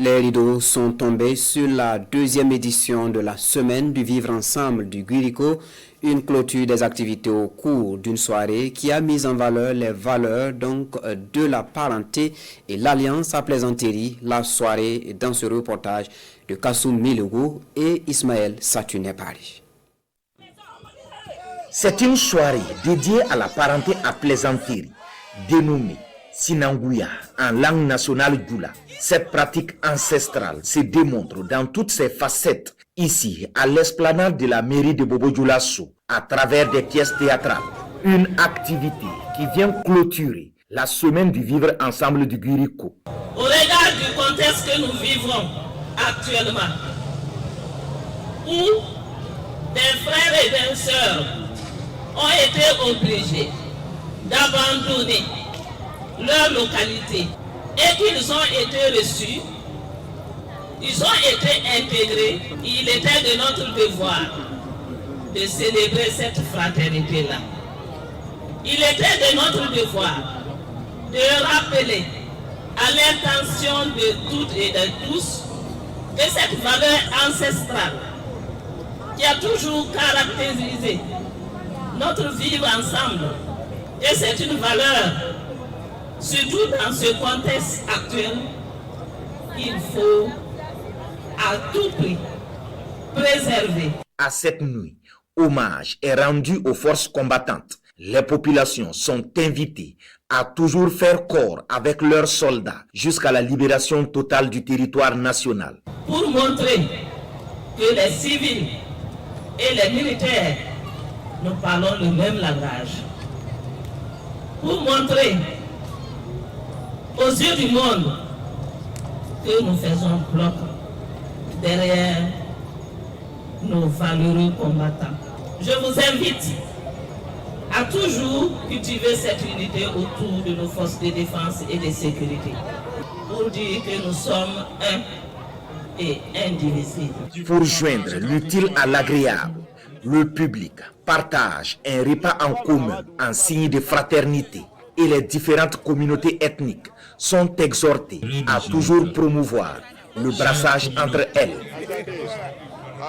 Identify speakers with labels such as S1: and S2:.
S1: Les rideaux sont tombés sur la deuxième édition de la semaine du vivre ensemble du Guirico, une clôture des activités au cours d'une soirée qui a mis en valeur les valeurs de la parenté et l'alliance à plaisanterie. La soirée dans ce reportage de Kassoum Milougou et Ismaël Satuné Paris.
S2: C'est une soirée dédiée à la parenté à plaisanterie, dénommée Sinangouya en langue nationale Djoula. Cette pratique ancestrale se démontre dans toutes ses facettes ici à l'esplanade de la mairie de Bobo-Dioulasso à travers des pièces théâtrales. Une activité qui vient clôturer la semaine du vivre ensemble du Guirico.
S3: Au regard du contexte que nous vivons actuellement, où des frères et des sœurs ont été obligés d'abandonner leur localité et qu'ils ont été reçus, ils ont été intégrés. Il était de notre devoir de célébrer cette fraternité-là. Il était de notre devoir de rappeler à l'intention de toutes et de tous que cette valeur ancestrale qui a toujours caractérisé notre vivre ensemble, et c'est une valeur, surtout dans ce contexte actuel, il faut à tout prix préserver.
S2: À cette nuit, hommage est rendu aux forces combattantes. Les populations sont invitées à toujours faire corps avec leurs soldats jusqu'à la libération totale du territoire national.
S3: Pour montrer que les civils et les militaires, nous parlons le même langage. Pour montrer aux yeux du monde que nous faisons bloc derrière nos valeureux combattants. Je vous invite à toujours cultiver cette unité autour de nos forces de défense et de sécurité pour dire que nous sommes un et indivisibles.
S2: Pour joindre l'utile à l'agréable, le public partage un repas en commun en signe de fraternité et les différentes communautés ethniques sont exhortées à toujours promouvoir le brassage entre elles.